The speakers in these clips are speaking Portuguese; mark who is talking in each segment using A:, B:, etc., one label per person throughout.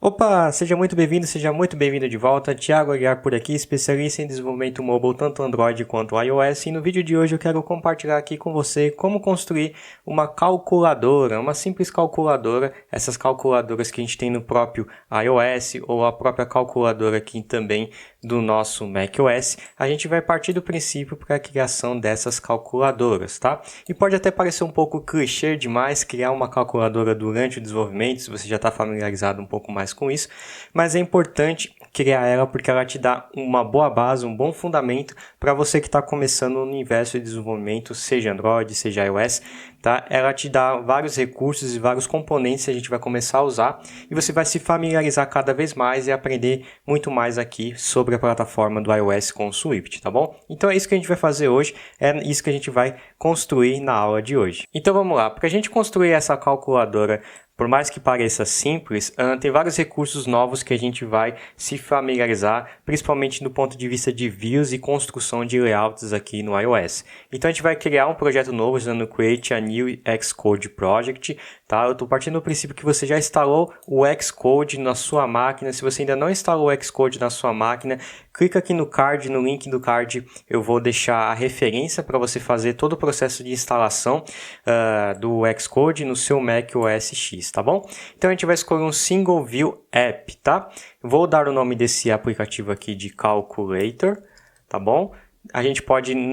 A: Opa, seja muito bem-vindo, seja muito bem-vindo de volta. Thiago Aguiar por aqui, especialista em desenvolvimento mobile, tanto Android quanto iOS. E no vídeo de hoje eu quero compartilhar aqui com você como construir uma calculadora, uma simples calculadora, essas calculadoras que a gente tem no próprio iOS ou a própria calculadora aqui também do nosso macOS. A gente vai partir do princípio para a criação dessas calculadoras, tá? E pode até parecer um pouco clichê demais criar uma calculadora durante o desenvolvimento, se você já está familiarizado um pouco mais com isso, mas é importante criar ela porque ela te dá uma boa base, um bom fundamento para você que está começando no universo de desenvolvimento, seja Android, seja iOS, tá? Ela te dá vários recursos e vários componentes que a gente vai começar a usar e você vai se familiarizar cada vez mais e aprender muito mais aqui sobre a plataforma do iOS com o Swift, tá bom? Então é isso que a gente vai fazer hoje, é isso que a gente vai construir na aula de hoje. Então vamos lá, para a gente construir essa calculadora, por mais que pareça simples, tem vários recursos novos que a gente vai se familiarizar, principalmente do ponto de vista de views e construção de layouts aqui no iOS. Então a gente vai criar um projeto novo usando Create a New Xcode Project, tá? Eu estou partindo do princípio que você já instalou o Xcode na sua máquina. Se você ainda não instalou o Xcode na sua máquina, clica aqui no card, no link do card eu vou deixar a referência para você fazer todo o processo de instalação do Xcode no seu Mac OS X, tá bom? Então a gente vai escolher um Single View App, tá? Vou dar o nome desse aplicativo aqui de Calculator, tá bom? A gente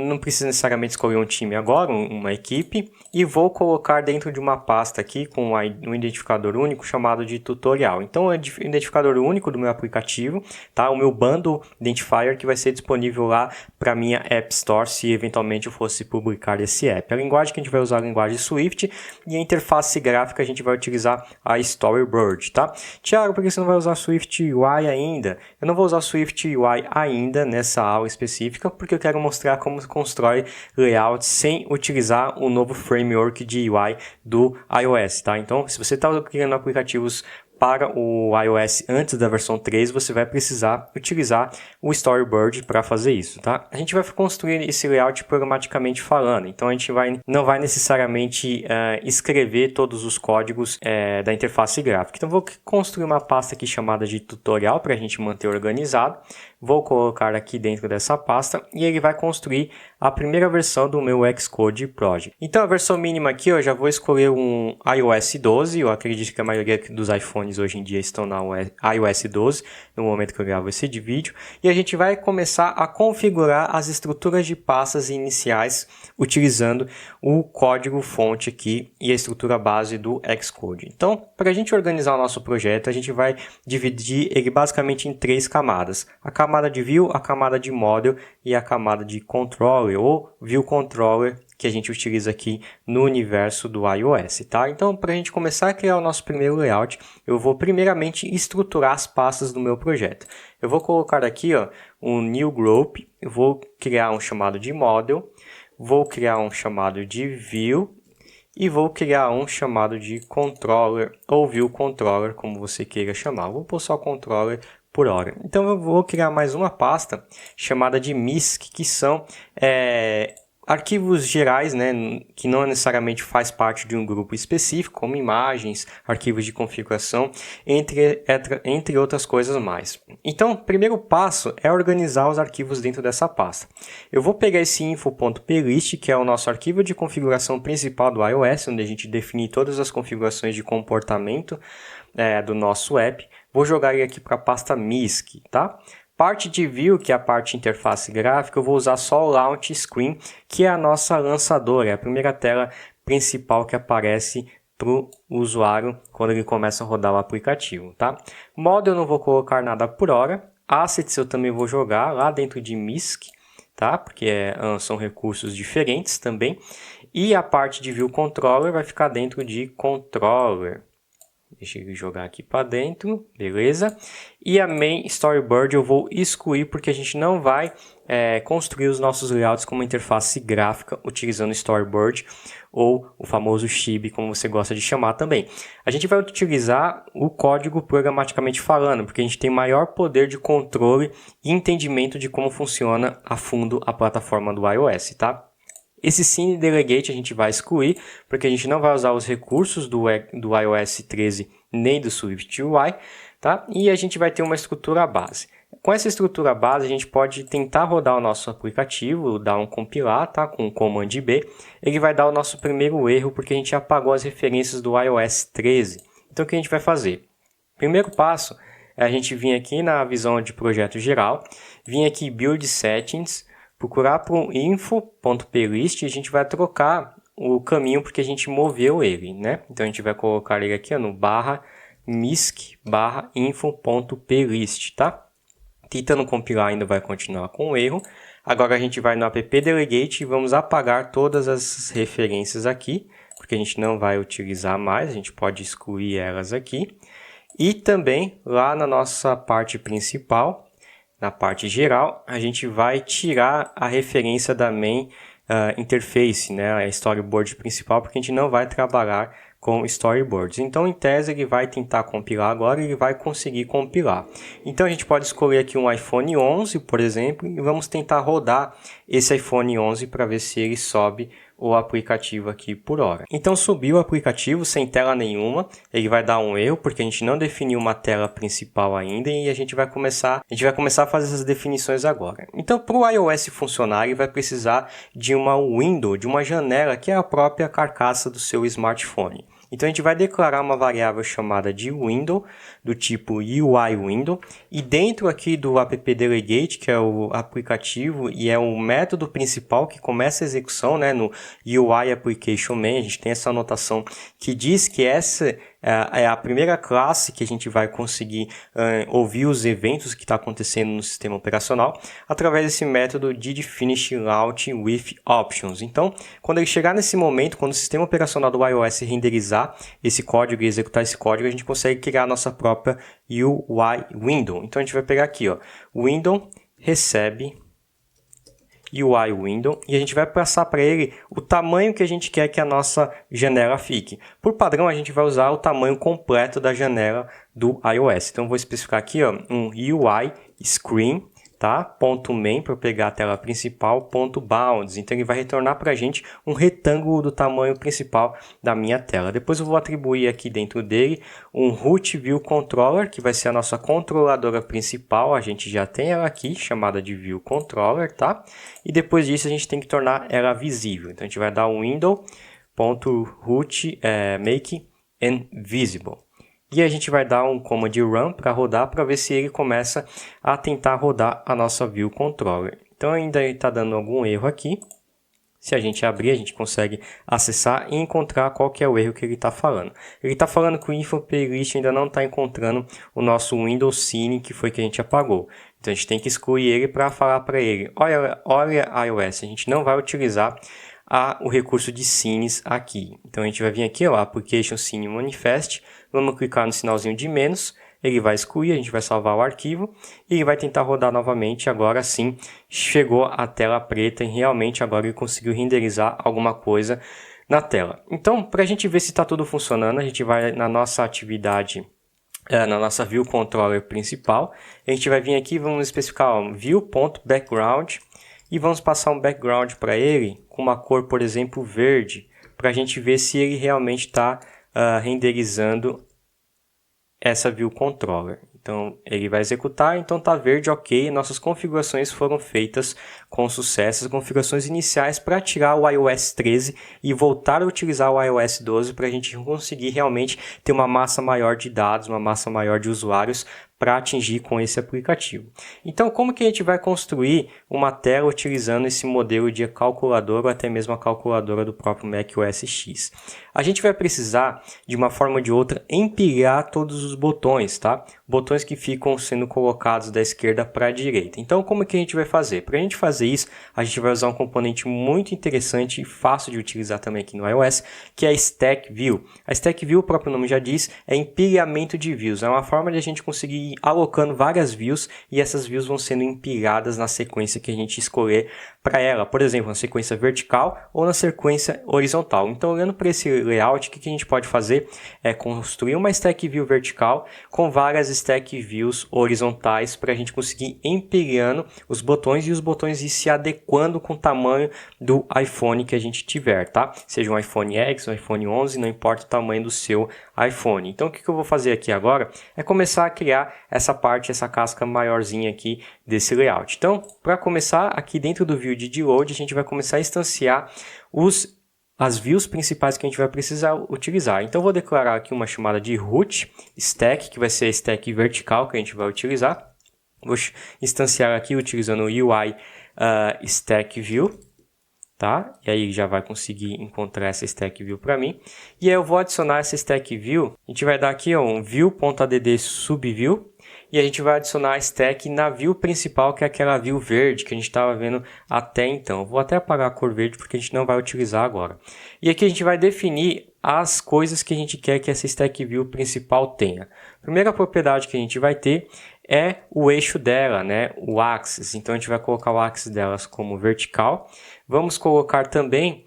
A: não precisa necessariamente escolher um time agora, uma equipe, e vou colocar dentro de uma pasta aqui com um identificador único chamado de tutorial. Então, é o identificador único do meu aplicativo, tá? O meu bundle identifier que vai ser disponível lá para minha App Store se eventualmente eu fosse publicar esse app. A linguagem que a gente vai usar é a linguagem Swift e a interface gráfica a gente vai utilizar a Storyboard, tá? Thiago, por que você não vai usar Swift UI ainda? Eu não vou usar Swift UI ainda nessa aula específica porque eu quero mostrar como se constrói layouts sem utilizar o novo framework de UI do iOS, tá? Então, se você está criando aplicativos para o iOS antes da versão 3, você vai precisar utilizar o Storyboard para fazer isso, tá? A gente vai construir esse layout programaticamente falando, então a gente não vai necessariamente escrever todos os códigos da interface gráfica. Então vou construir uma pasta aqui chamada de tutorial para a gente manter organizado. Vou colocar aqui dentro dessa pasta e ele vai construir a primeira versão do meu Xcode Project. Então a versão mínima aqui eu já vou escolher um iOS 12, eu acredito que a maioria dos iPhones hoje em dia estão na iOS 12, no momento que eu gravo esse vídeo, e a gente vai começar a configurar as estruturas de pastas iniciais utilizando o código fonte aqui e a estrutura base do Xcode. Então, para a gente organizar o nosso projeto, a gente vai dividir ele basicamente em 3 camadas. A camada de View, a camada de Model e a camada de Controller ou View Controller que a gente utiliza aqui no universo do iOS, tá? Então, para a gente começar a criar o nosso primeiro layout, eu vou primeiramente estruturar as pastas do meu projeto. Eu vou colocar aqui um New Group, eu vou criar um chamado de Model, vou criar um chamado de View e vou criar um chamado de Controller ou View Controller, como você queira chamar. Vou pôr só Controller por hora. Então eu vou criar mais uma pasta chamada de MISC, que são arquivos gerais, né, que não necessariamente faz parte de um grupo específico, como imagens, arquivos de configuração, entre outras coisas mais. Então, o primeiro passo é organizar os arquivos dentro dessa pasta. Eu vou pegar esse info.plist, que é o nosso arquivo de configuração principal do iOS, onde a gente define todas as configurações de comportamento do nosso app. Vou jogar ele aqui para a pasta MISC, tá? Parte de View, que é a parte de interface gráfica, eu vou usar só o Launch Screen, que é a nossa lançadora, é a primeira tela principal que aparece para o usuário quando ele começa a rodar o aplicativo, tá? Model eu não vou colocar nada por hora. Assets eu também vou jogar lá dentro de MISC, tá? Porque são recursos diferentes também. E a parte de View Controller vai ficar dentro de Controller. Deixa eu jogar aqui para dentro, beleza? E a Main Storyboard eu vou excluir porque a gente não vai construir os nossos layouts com uma interface gráfica utilizando Storyboard ou o famoso Chibi, como você gosta de chamar também. A gente vai utilizar o código programaticamente falando, porque a gente tem maior poder de controle e entendimento de como funciona a fundo a plataforma do iOS, tá? Esse Scene Delegate a gente vai excluir, porque a gente não vai usar os recursos do iOS 13 nem do Swift UI, tá? E a gente vai ter uma estrutura base. Com essa estrutura base, a gente pode tentar rodar o nosso aplicativo, dar um compilar, tá? Com o Command B. Ele vai dar o nosso primeiro erro, porque a gente apagou as referências do iOS 13. Então, o que a gente vai fazer? Primeiro passo é a gente vir aqui na visão de projeto geral, vir aqui Build Settings, procurar por info.plist e a gente vai trocar o caminho porque a gente moveu ele, né? Então, a gente vai colocar ele aqui no /misc/info.plist, tá? Tentando compilar ainda vai continuar com o erro. Agora a gente vai no app delegate e vamos apagar todas as referências aqui, porque a gente não vai utilizar mais, a gente pode excluir elas aqui. E também lá na nossa parte principal, na parte geral, a gente vai tirar a referência da main interface, né, a storyboard principal, porque a gente não vai trabalhar com storyboards. Então, em tese, ele vai tentar compilar agora e ele vai conseguir compilar. Então, a gente pode escolher aqui um iPhone 11, por exemplo, e vamos tentar rodar esse iPhone 11 para ver se ele sobe o aplicativo aqui por hora. Então, subiu o aplicativo sem tela nenhuma, ele vai dar um erro porque a gente não definiu uma tela principal ainda e a gente vai começar a fazer essas definições agora. Então, para o iOS funcionar, ele vai precisar de uma window, de uma janela que é a própria carcaça do seu smartphone. Então, a gente vai declarar uma variável chamada de window, do tipo UI window, e dentro aqui do app delegate, que é o aplicativo e é o método principal que começa a execução, né, no UI application main, a gente tem essa anotação que diz que essa é a primeira classe que a gente vai conseguir ouvir os eventos que está acontecendo no sistema operacional através desse método didFinishLaunch with Options. Então, quando ele chegar nesse momento, quando o sistema operacional do iOS renderizar esse código e executar esse código, a gente consegue criar a nossa própria UI window. Então, a gente vai pegar aqui, ó, window recebe UI window e a gente vai passar para ele o tamanho que a gente quer que a nossa janela fique. Por padrão, a gente vai usar o tamanho completo da janela do iOS. Então, eu vou especificar aqui, ó, um UI screen, tá? Ponto .main para pegar a tela principal, ponto .bounds. Então, ele vai retornar para a gente um retângulo do tamanho principal da minha tela. Depois, eu vou atribuir aqui dentro dele um root view controller, que vai ser a nossa controladora principal. A gente já tem ela aqui, chamada de view controller, tá? E depois disso, a gente tem que tornar ela visível. Então, a gente vai dar um window.root make invisible. E a gente vai dar um command run para rodar, para ver se ele começa a tentar rodar a nossa view controller. Então ainda está dando algum erro aqui. Se a gente abrir, a gente consegue acessar e encontrar qual que é o erro que ele está falando. Ele está falando que o info.plist ainda não está encontrando o nosso Windows Scene, que foi que a gente apagou. Então a gente tem que excluir ele para falar para ele, olha iOS, a gente não vai utilizar o recurso de scenes aqui. Então a gente vai vir aqui, ó, Application Scene Manifest, vamos clicar no sinalzinho de menos, ele vai excluir, a gente vai salvar o arquivo e ele vai tentar rodar novamente. Agora sim, chegou a tela preta e realmente agora ele conseguiu renderizar alguma coisa na tela. Então, para a gente ver se está tudo funcionando, a gente vai na nossa atividade, na nossa view controller principal, a gente vai vir aqui, vamos especificar view.background e vamos passar um background para ele com uma cor, por exemplo, verde, para a gente ver se ele realmente está renderizando essa view controller. Então, ele vai executar, então está verde, ok. Nossas configurações foram feitas com sucesso, as configurações iniciais para tirar o iOS 13 e voltar a utilizar o iOS 12 para a gente conseguir realmente ter uma massa maior de dados, uma massa maior de usuários para atingir com esse aplicativo. Então, como que a gente vai construir uma tela utilizando esse modelo de calculadora ou até mesmo a calculadora do próprio macOS X? A gente vai precisar, de uma forma ou de outra, empilhar todos os botões, tá? Botões que ficam sendo colocados da esquerda para a direita. Então, como que a gente vai fazer? Para a gente fazer isso, a gente vai usar um componente muito interessante e fácil de utilizar também aqui no iOS, que é a Stack View. A Stack View, o próprio nome já diz, é empilhamento de views. É uma forma de a gente conseguir ir alocando várias views e essas views vão sendo empilhadas na sequência que a gente escolher para ela. Por exemplo, na sequência vertical ou na sequência horizontal. Então, olhando para esse layout, o que a gente pode fazer é construir uma Stack View vertical com várias Stack stack views horizontais para a gente conseguir empilhando os botões e os botões ir se adequando com o tamanho do iPhone que a gente tiver, tá? Seja um iPhone X, um iPhone 11, não importa o tamanho do seu iPhone. Então o que eu vou fazer aqui agora é começar a criar essa parte, essa casca maiorzinha aqui desse layout. Então, para começar, aqui dentro do view de load, a gente vai começar a instanciar as views principais que a gente vai precisar utilizar. Então, eu vou declarar aqui uma chamada de root stack, que vai ser a stack vertical que a gente vai utilizar. Vou instanciar aqui utilizando o UI stack view, tá? E aí já vai conseguir encontrar essa stack view para mim. E aí eu vou adicionar essa stack view. A gente vai dar aqui um view.add subview. E a gente vai adicionar a stack na view principal, que é aquela view verde que a gente estava vendo até então. Eu vou até apagar a cor verde porque a gente não vai utilizar agora. E aqui a gente vai definir as coisas que a gente quer que essa stack view principal tenha. A primeira propriedade que a gente vai ter é o eixo dela, né? O axis. Então a gente vai colocar o axis delas como vertical. Vamos colocar também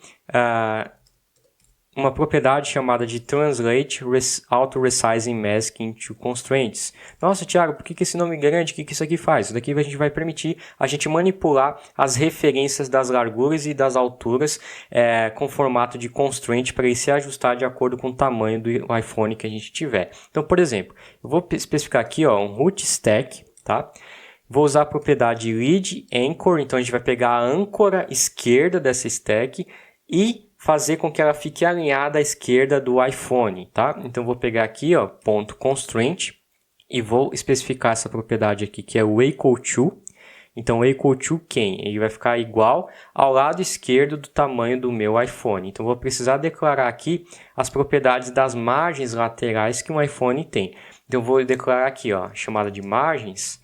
A: uma propriedade chamada de Translate Auto Resizing Mask into Constraints. Nossa, Thiago, por que esse nome grande? O que isso aqui faz? Isso daqui a gente vai permitir a gente manipular as referências das larguras e das alturas com formato de constraint para ele se ajustar de acordo com o tamanho do iPhone que a gente tiver. Então, por exemplo, eu vou especificar aqui um root stack, tá? Vou usar a propriedade lead anchor, então a gente vai pegar a âncora esquerda dessa stack e fazer com que ela fique alinhada à esquerda do iPhone, tá? Então vou pegar aqui, ponto constraint e vou especificar essa propriedade aqui que é o equal to. Então equal to quem? Ele vai ficar igual ao lado esquerdo do tamanho do meu iPhone. Então vou precisar declarar aqui as propriedades das margens laterais que um iPhone tem. Então vou declarar aqui, chamada de margens,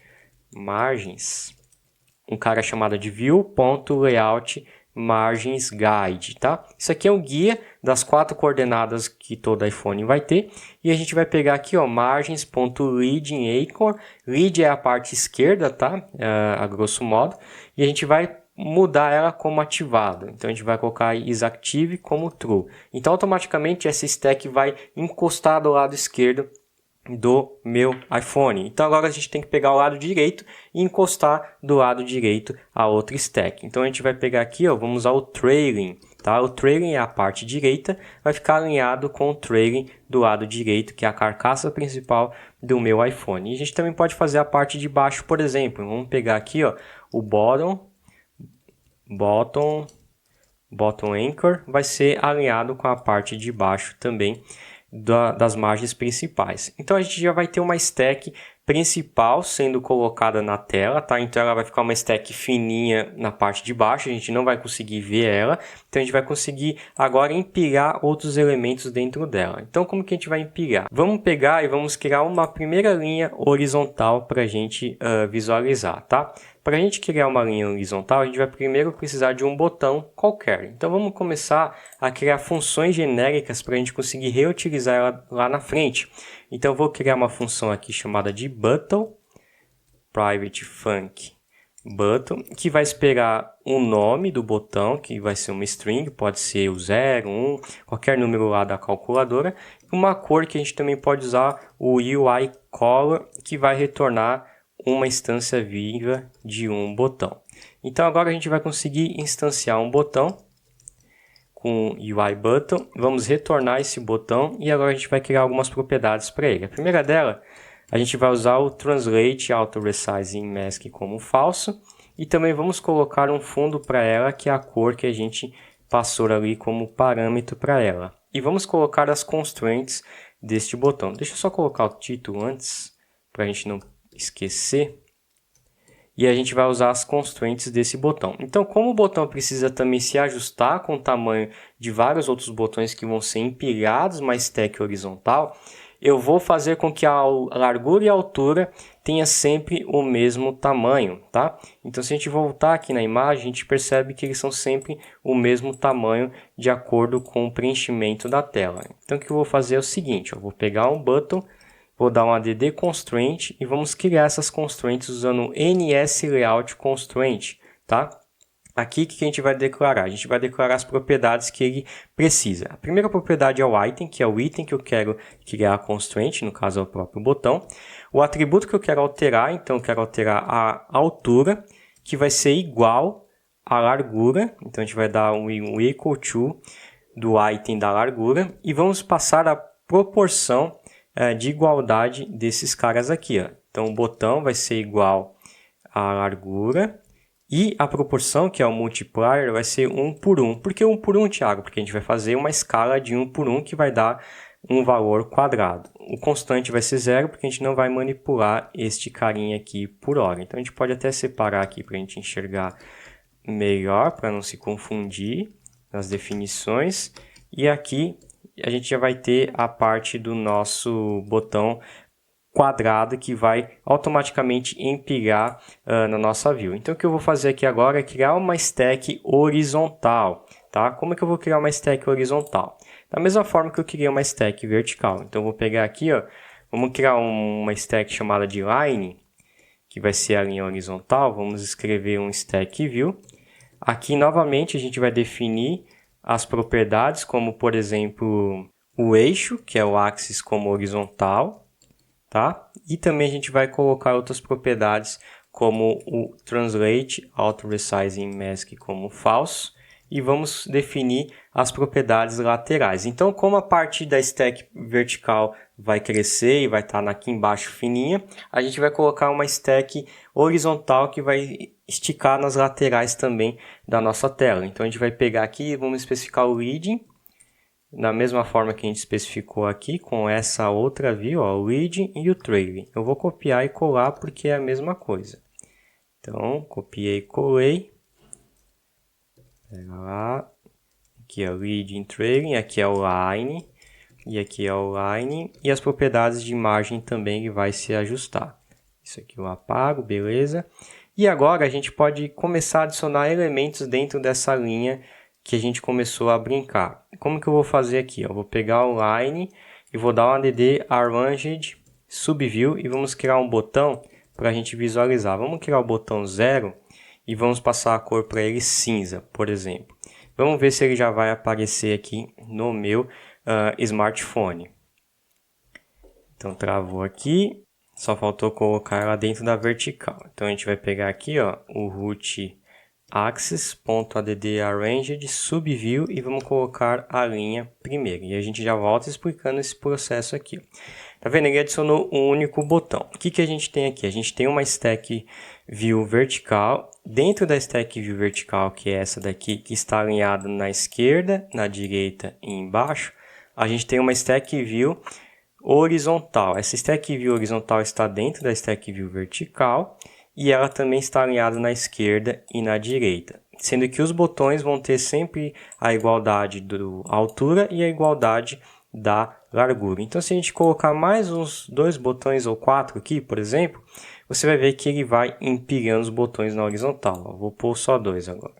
A: um cara chamado de view.layout margens guide, tá? Isso aqui é um guia das 4 coordenadas que todo iPhone vai ter e a gente vai pegar aqui, margens.leading-anchor. Lead é a parte esquerda, tá? A grosso modo, e a gente vai mudar ela como ativado. Então a gente vai colocar isActive como true. Então automaticamente essa stack vai encostar do lado esquerdo do meu iPhone. Então agora a gente tem que pegar o lado direito e encostar do lado direito a outra stack. Então a gente vai pegar aqui, vamos usar o trailing, tá? O trailing é a parte direita, vai ficar alinhado com o trailing do lado direito, que é a carcaça principal do meu iPhone. E a gente também pode fazer a parte de baixo, por exemplo. Vamos pegar aqui, o bottom anchor vai ser alinhado com a parte de baixo também das margens principais. Então a gente já vai ter uma stack principal sendo colocada na tela, tá? Então ela vai ficar uma stack fininha na parte de baixo, a gente não vai conseguir ver ela, então a gente vai conseguir agora empilhar outros elementos dentro dela. Então como que a gente vai empilhar? Vamos pegar e vamos criar uma primeira linha horizontal para a gente visualizar, tá? Para a gente criar uma linha horizontal, a gente vai primeiro precisar de um botão qualquer. Então vamos começar a criar funções genéricas para a gente conseguir reutilizar ela lá na frente. Então eu vou criar uma função aqui chamada de button, private func button, que vai esperar o nome do botão, que vai ser uma string, pode ser o 0, 1, qualquer número lá da calculadora. Uma cor que a gente também pode usar, o UI color, que vai retornar uma instância viva de um botão. Então agora a gente vai conseguir instanciar um botão com UI button. Vamos retornar esse botão e agora a gente vai criar algumas propriedades para ele. A primeira dela, a gente vai usar o Translate Auto Resizing Mask como falso e também vamos colocar um fundo para ela, que é a cor que a gente passou ali como parâmetro para ela. E vamos colocar as constraints deste botão. Deixa eu só colocar o título antes, para a gente não esquecer. E a gente vai usar as constraints desse botão. Então, como o botão precisa também se ajustar com o tamanho de vários outros botões que vão ser empilhados na stack horizontal, eu vou fazer com que a largura e a altura tenha sempre o mesmo tamanho, tá? Então, se a gente voltar aqui na imagem, a gente percebe que eles são sempre o mesmo tamanho de acordo com o preenchimento da tela. Então, o que eu vou fazer é o seguinte, eu vou pegar um button, vou dar um add constraint e vamos criar essas constraints usando o NSLayout constraint, tá? Aqui o que a gente vai declarar? A gente vai declarar as propriedades que ele precisa. A primeira propriedade é o item, que é o item que eu quero criar a constraint, no caso é o próprio botão. O atributo que eu quero alterar, então eu quero alterar a altura, que vai ser igual à largura. Então a gente vai dar um equal to do item da largura e vamos passar a proporção de igualdade desses caras aqui, ó. Então o botão vai ser igual à largura e a proporção, que é o multiplier, vai ser 1 por 1. Por que 1 por 1, Thiago? Porque a gente vai fazer uma escala de 1 por 1 que vai dar um valor quadrado. O constante vai ser 0 porque a gente não vai manipular este carinha aqui por hora. Então a gente pode até separar aqui para a gente enxergar melhor, para não se confundir nas definições. E aqui a gente já vai ter a parte do nosso botão quadrado que vai automaticamente empilhar na nossa view. Então o que eu vou fazer aqui agora é criar uma stack horizontal. Tá? Como é que eu vou criar uma stack horizontal? Da mesma forma que eu criei uma stack vertical. Então eu vou pegar aqui, ó, vamos criar uma stack chamada de line, que vai ser a linha horizontal. Vamos escrever um stack view. Aqui novamente a gente vai definir as propriedades, como por exemplo o eixo, que é o axis como horizontal, tá? E também a gente vai colocar outras propriedades como o translate, auto resizing mask como false, e vamos definir as propriedades laterais. Então, como a parte da stack vertical vai crescer e vai estar aqui embaixo fininha, a gente vai colocar uma stack horizontal que vai esticar nas laterais também da nossa tela. Então, a gente vai pegar aqui e vamos especificar o leading, da mesma forma que a gente especificou aqui, com essa outra view, ó, o leading e o trailing. Eu vou copiar e colar porque é a mesma coisa. Então, copiei e colei. Pega lá. Aqui é o leading, trailing, aqui é o line. E aqui é o line. E as propriedades de imagem também vai se ajustar. Isso aqui eu apago, beleza. E agora a gente pode começar a adicionar elementos dentro dessa linha que a gente começou a brincar. Como que eu vou fazer aqui? Eu vou pegar o line e vou dar um add arranged subview e vamos criar um botão para a gente visualizar. Vamos criar o botão 0 e vamos passar a cor para ele cinza, por exemplo. Vamos ver se ele já vai aparecer aqui no meu smartphone. Então travou aqui, só faltou colocar ela dentro da vertical. Então a gente vai pegar aqui, ó, o root axis.add-arranged subview e vamos colocar a linha primeiro. E a gente já volta explicando esse processo aqui. Tá vendo? Ele adicionou um único botão. O que a gente tem aqui? A gente tem uma stack view vertical. Dentro da stack view vertical, que é essa daqui, que está alinhada na esquerda, na direita e embaixo, a gente tem uma stack view horizontal. Essa stack view horizontal está dentro da stack view vertical e ela também está alinhada na esquerda e na direita, sendo que os botões vão ter sempre a igualdade da altura e a igualdade da largura. Então, se a gente colocar mais uns 2 botões ou 4 aqui, por exemplo, você vai ver que ele vai empilhando os botões na horizontal. Eu vou pôr só 2 agora.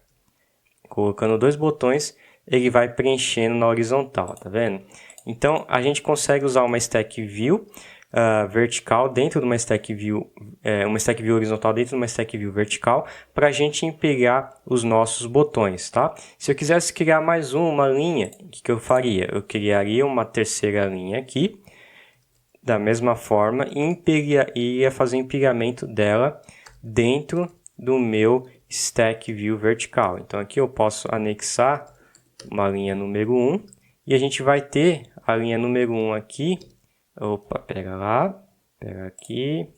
A: Colocando 2 botões, ele vai preenchendo na horizontal, tá vendo? Então, a gente consegue usar uma stack view vertical dentro de uma stack view horizontal dentro de uma stack view vertical para a gente empilhar os nossos botões, tá? Se eu quisesse criar mais uma linha, o que eu faria? Eu criaria uma terceira linha aqui, da mesma forma, e iria fazer o empilhamento dela dentro do meu stack view vertical. Então aqui eu posso anexar uma linha número 1 e a gente vai ter a linha número 1 aqui. Opa, pega lá, pega aqui.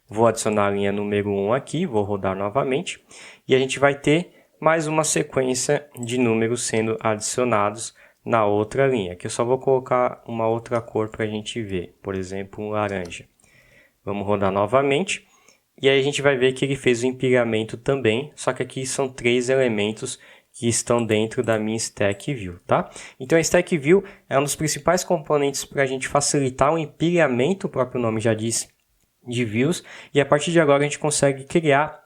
A: Vou adicionar a linha número 1 aqui, vou rodar novamente. E a gente vai ter mais uma sequência de números sendo adicionados na outra linha. Aqui eu só vou colocar uma outra cor para a gente ver, por exemplo, um laranja. Vamos rodar novamente. E aí a gente vai ver que ele fez o empilhamento também, só que aqui são 3 elementos que estão dentro da minha Stack View, tá? Então a Stack View é um dos principais componentes para a gente facilitar o empilhamento, o próprio nome já diz, de views, e a partir de agora a gente consegue criar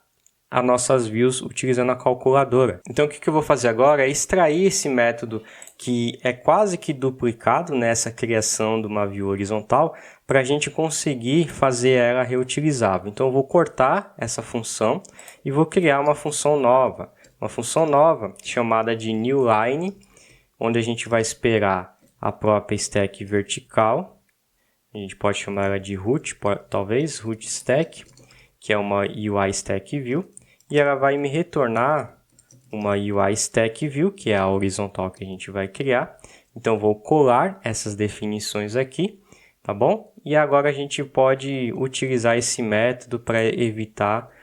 A: as nossas views utilizando a calculadora. Então o que eu vou fazer agora é extrair esse método que é quase que duplicado nessa criação de uma view horizontal para a gente conseguir fazer ela reutilizável. Então eu vou cortar essa função e vou criar uma função nova chamada de newLine, onde a gente vai esperar a própria stack vertical. A gente pode chamar ela de root, talvez, root stack, que é uma UI stack view. E ela vai me retornar uma UI stack view, que é a horizontal que a gente vai criar. Então, vou colar essas definições aqui, tá bom? E agora a gente pode utilizar esse método para evitar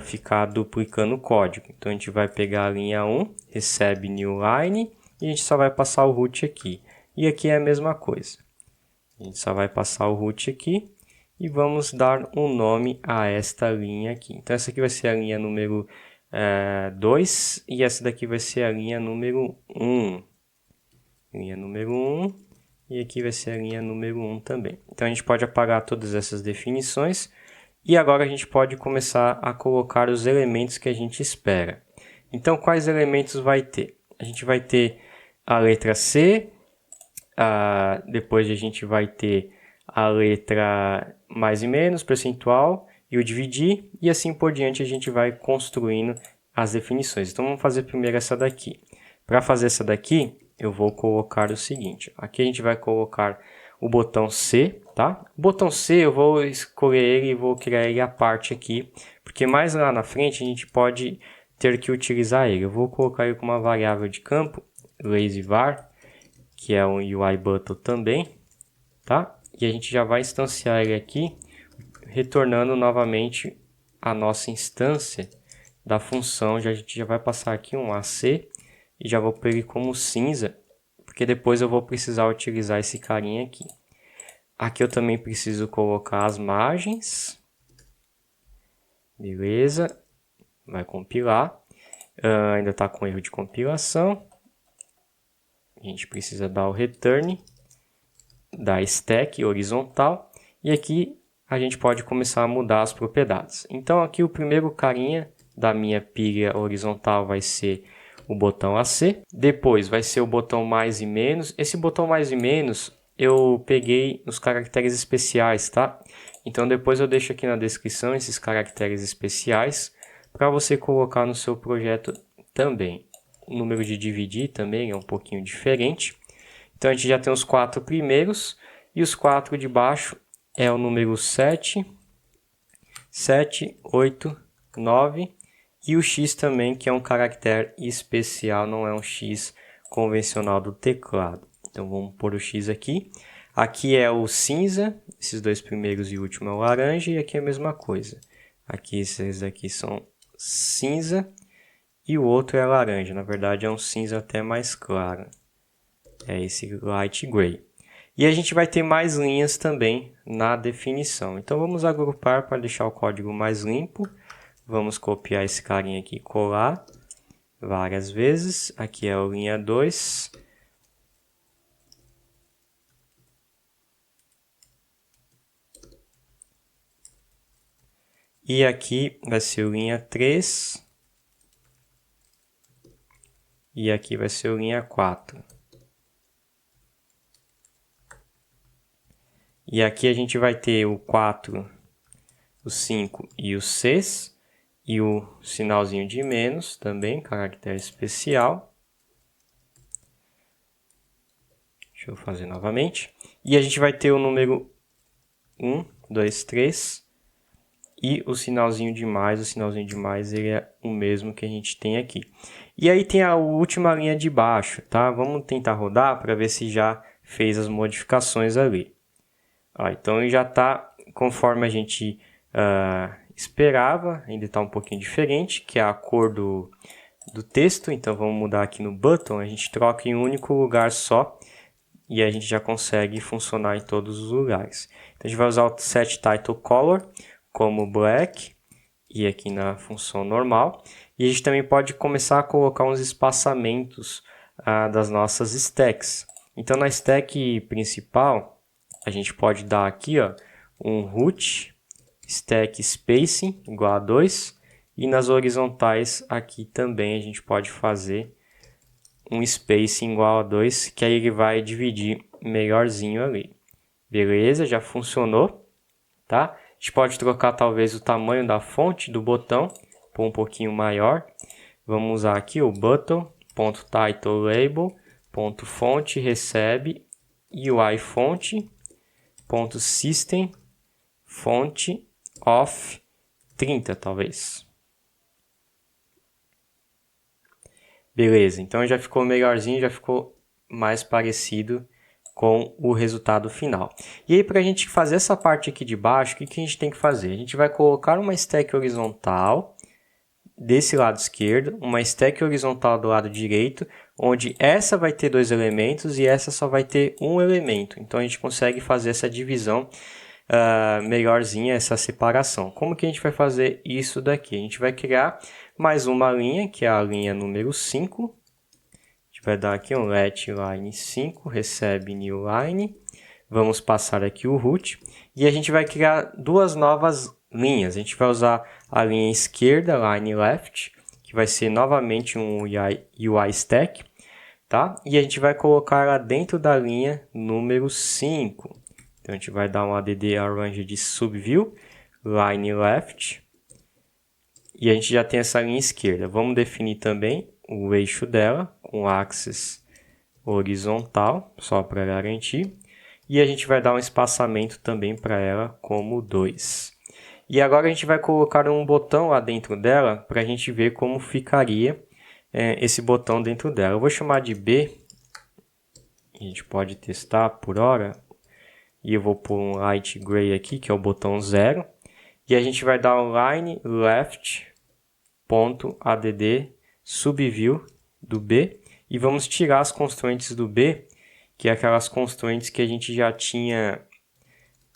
A: ficar duplicando o código. Então, a gente vai pegar a linha 1, recebe new line, e a gente só vai passar o root aqui. E aqui é a mesma coisa. A gente só vai passar o root aqui e vamos dar um nome a esta linha aqui. Então, essa aqui vai ser a linha número 2 e essa daqui vai ser a linha número 1. Linha número 1 e aqui vai ser a linha número 1 também. Então, a gente pode apagar todas essas definições e agora a gente pode começar a colocar os elementos que a gente espera. Então, quais elementos vai ter? A gente vai ter a letra C, depois a gente vai ter a letra mais e menos, percentual e o dividir, e assim por diante a gente vai construindo as definições. Então vamos fazer primeiro essa daqui. Para fazer essa daqui, eu vou colocar o seguinte, aqui a gente vai colocar o botão C, tá? O botão C eu vou escolher ele e vou criar ele à parte aqui, porque mais lá na frente a gente pode ter que utilizar ele. Eu vou colocar ele como uma variável de campo, lazyvar, que é um UI button também, tá? E a gente já vai instanciar ele aqui, retornando novamente a nossa instância da função. A gente já vai passar aqui um AC e já vou pôr ele como cinza, porque depois eu vou precisar utilizar esse carinha aqui. Aqui eu também preciso colocar as margens. Beleza, vai compilar. Ainda está com erro de compilação. A gente precisa dar o return da stack horizontal e aqui a gente pode começar a mudar as propriedades. Então aqui o primeiro carinha da minha pilha horizontal vai ser o botão AC, depois vai ser o botão mais e menos. Esse botão mais e menos eu peguei nos caracteres especiais, tá? Então depois eu deixo aqui na descrição esses caracteres especiais para você colocar no seu projeto também. O número de dividir também é um pouquinho diferente. Então a gente já tem os 4 primeiros e os 4 de baixo é o número 7, 7, 8, 9 e o X também, que é um caractere especial, não é um X convencional do teclado. Então vamos pôr o X aqui. Aqui é o cinza, esses dois primeiros e o último é o laranja, e aqui é a mesma coisa. Aqui esses aqui são cinza e o outro é laranja. Na verdade é um cinza até mais claro. É esse light gray. E a gente vai ter mais linhas também na definição. Então vamos agrupar para deixar o código mais limpo. Vamos copiar esse carinha aqui e colar várias vezes. Aqui é a linha 2. E aqui vai ser a linha 3. E aqui vai ser a linha 4. E aqui a gente vai ter o 4, o 5 e o 6. E o sinalzinho de menos também, caractere especial. Deixa eu fazer novamente. E a gente vai ter o número 1, 2, 3. E o sinalzinho de mais. O sinalzinho de mais ele é o mesmo que a gente tem aqui. E aí tem a última linha de baixo, tá? Vamos tentar rodar para ver se já fez as modificações ali. Então ele já está conforme a gente esperava, ainda está um pouquinho diferente, que é a cor do texto. Então vamos mudar aqui no button, a gente troca em um único lugar só e a gente já consegue funcionar em todos os lugares. Então a gente vai usar o set title color como black e aqui na função normal. E a gente também pode começar a colocar uns espaçamentos das nossas stacks. Então na stack principal a gente pode dar aqui um root stack spacing igual a 2 e nas horizontais aqui também a gente pode fazer um spacing igual a 2, que aí ele vai dividir melhorzinho ali. Beleza, já funcionou, tá? A gente pode trocar talvez o tamanho da fonte do botão por um pouquinho maior. Vamos usar aqui o button.titleLabel.font recebe UI fonte .system font of 30, talvez. Beleza, então já ficou melhorzinho, já ficou mais parecido com o resultado final. E aí, para a gente fazer essa parte aqui de baixo, o que a gente tem que fazer? A gente vai colocar uma stack horizontal desse lado esquerdo, uma stack horizontal do lado direito, onde essa vai ter 2 elementos e essa só vai ter um elemento. Então a gente consegue fazer essa divisão melhorzinha, essa separação. Como que a gente vai fazer isso daqui? A gente vai criar mais uma linha, que é a linha número 5. A gente vai dar aqui um let line 5, recebe new line. Vamos passar aqui o root. E a gente vai criar duas novas linhas. A gente vai usar a linha esquerda, line left, que vai ser novamente um UI stack, tá? E a gente vai colocar lá dentro da linha número 5. Então a gente vai dar um add arrange de subview, line left, e a gente já tem essa linha esquerda. Vamos definir também o eixo dela com axis horizontal, só para garantir. E a gente vai dar um espaçamento também para ela como 2. E agora a gente vai colocar um botão lá dentro dela para a gente ver como ficaria esse botão dentro dela. Eu vou chamar de B, a gente pode testar por hora. E eu vou pôr um light gray aqui, que é o botão 0. E a gente vai dar um line left.add subview do B. E vamos tirar as constraints do B, que é aquelas constraints que a gente já tinha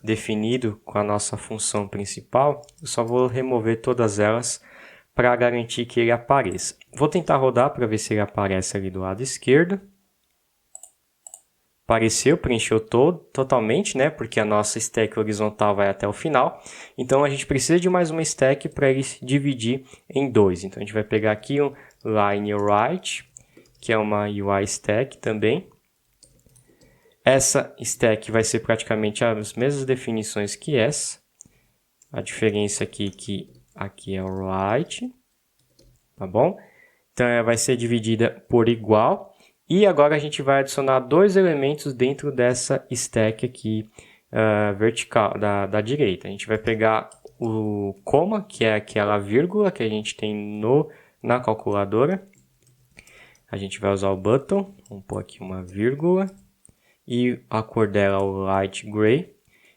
A: definido com a nossa função principal. Eu só vou remover todas elas para garantir que ele apareça. Vou tentar rodar para ver se ele aparece ali do lado esquerdo. Apareceu, preencheu totalmente, né? Porque a nossa stack horizontal vai até o final. Então, a gente precisa de mais uma stack para ele se dividir em 2. Então, a gente vai pegar aqui um line right, que é uma UI stack também. Essa stack vai ser praticamente as mesmas definições que essa. A diferença aqui é que aqui é o right, tá bom? Então, ela vai ser dividida por igual. E agora a gente vai adicionar 2 elementos dentro dessa stack aqui vertical da direita. A gente vai pegar o coma, que é aquela vírgula que a gente tem na calculadora. A gente vai usar o button, vamos pôr aqui uma vírgula. E a cor dela é o light gray.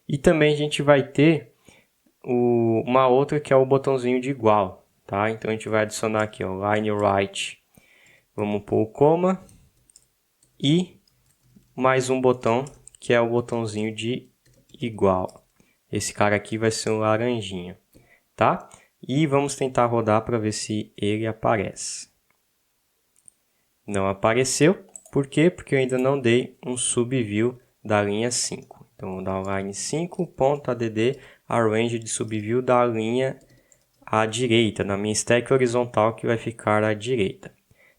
A: E também a gente vai ter uma outra que é o botãozinho de igual, tá? Então a gente vai adicionar aqui o line right. Vamos pôr o coma. E mais um botão, que é o botãozinho de igual. Esse cara aqui vai ser um laranjinha, tá? E vamos tentar rodar para ver se ele aparece. Não apareceu. Por quê? Porque eu ainda não dei um subview da linha 5. Então, vou dar o line 5.add arrange de subview da linha à direita, na minha stack horizontal que vai ficar à direita.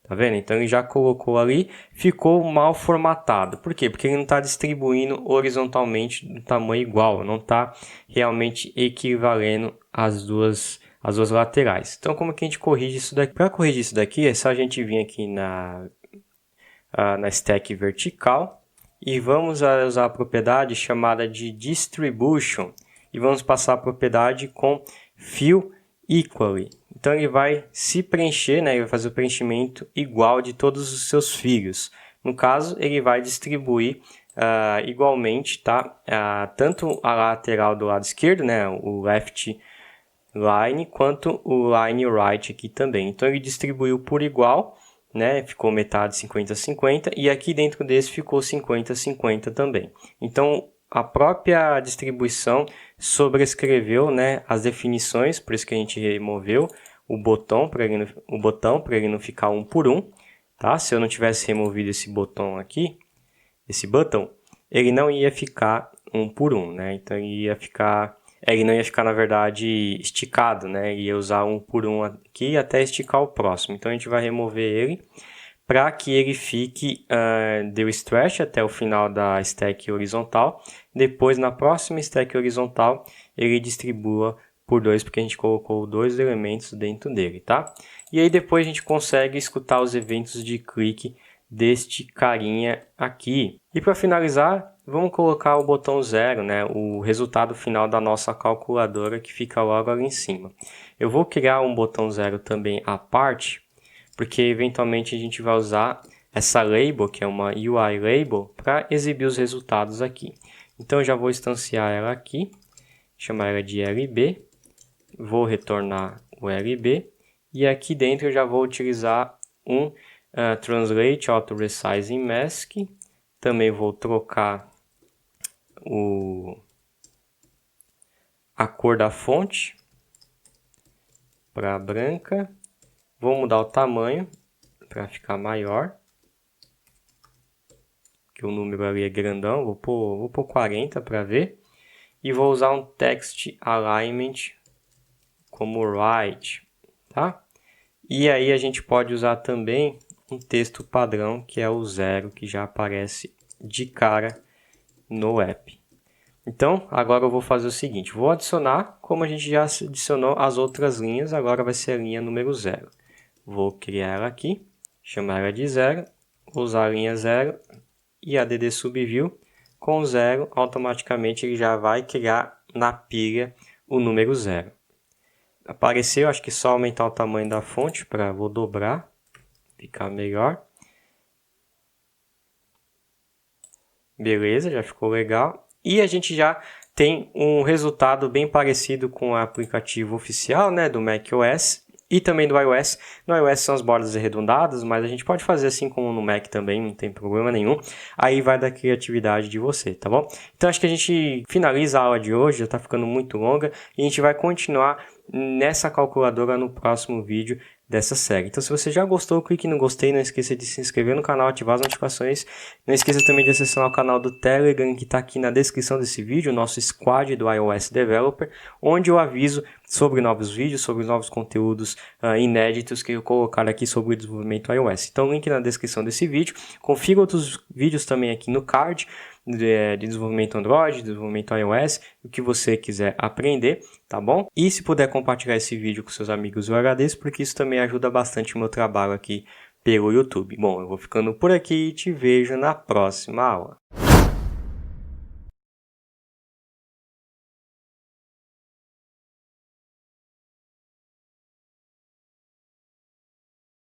A: Tá vendo? Então ele já colocou ali, ficou mal formatado. Por quê? Porque ele não está distribuindo horizontalmente do tamanho igual, não está realmente equivalendo as duas laterais. Então como que a gente corrige isso daqui? Para corrigir isso daqui é só a gente vir aqui na stack vertical e vamos usar a propriedade chamada de distribution e vamos passar a propriedade com fill equally. Então ele vai se preencher, né? Ele vai fazer o preenchimento igual de todos os seus filhos. No caso, ele vai distribuir igualmente, tá? Tanto a lateral do lado esquerdo, né? O left line, quanto o line right aqui também. Então ele distribuiu por igual, né? Ficou metade 50-50 e aqui dentro desse ficou 50-50 também. Então a própria distribuição sobrescreveu, né, as definições, por isso que a gente removeu o botão para ele não ficar 1 por 1, tá? Se eu não tivesse removido esse botão aqui, ele não ia ficar 1 por 1, né? Então ele não ia ficar na verdade esticado, né? Ele ia usar 1 por 1 aqui até esticar o próximo. Então a gente vai remover ele para que ele fique deu stretch até o final da stack horizontal. Depois, na próxima stack horizontal, ele distribua por 2, porque a gente colocou 2 elementos dentro dele, tá? E aí depois a gente consegue escutar os eventos de clique deste carinha aqui. E para finalizar, vamos colocar o botão 0, né, o resultado final da nossa calculadora que fica logo ali em cima. Eu vou criar um botão 0 também à parte, porque eventualmente a gente vai usar essa label, que é uma UI label, para exibir os resultados aqui. Então eu já vou instanciar ela aqui, chamar ela de LB, vou retornar o LB, e aqui dentro eu já vou utilizar um Translate Auto Resizing Mask. Também vou trocar a cor da fonte para branca. Vou mudar o tamanho para ficar maior, que o número ali é grandão. Vou pôr 40 para ver. E vou usar um Text Alignment como right, tá? E aí a gente pode usar também um texto padrão, que é o 0, que já aparece de cara no app. Então, agora eu vou fazer o seguinte, vou adicionar, como a gente já adicionou as outras linhas, agora vai ser a linha número 0. Vou criar ela aqui, chamar ela de 0, usar a linha 0 e add subview com 0, automaticamente ele já vai criar na pilha o número 0. Apareceu, acho que só aumentar o tamanho da fonte, vou dobrar, ficar melhor. Beleza, já ficou legal. E a gente já tem um resultado bem parecido com o aplicativo oficial, né, do macOS e também do iOS. No iOS são as bordas arredondadas, mas a gente pode fazer assim como no Mac também, não tem problema nenhum. Aí vai da criatividade de você, tá bom? Então acho que a gente finaliza a aula de hoje, já está ficando muito longa, e a gente vai continuar nessa calculadora no próximo vídeo dessa série. Então se você já gostou, clique no gostei, não esqueça de se inscrever no canal, ativar as notificações, não esqueça também de acessar o canal do Telegram que está aqui na descrição desse vídeo, o nosso squad do iOS Developer, onde eu aviso sobre novos vídeos, sobre novos conteúdos inéditos que eu colocar aqui sobre o desenvolvimento iOS. Então link na descrição desse vídeo, confira outros vídeos também aqui no card, de desenvolvimento Android, desenvolvimento iOS, o que você quiser aprender, tá bom? E se puder compartilhar esse vídeo com seus amigos, eu agradeço, porque isso também ajuda bastante o meu trabalho aqui pelo YouTube. Bom, eu vou ficando por aqui e te vejo na próxima aula.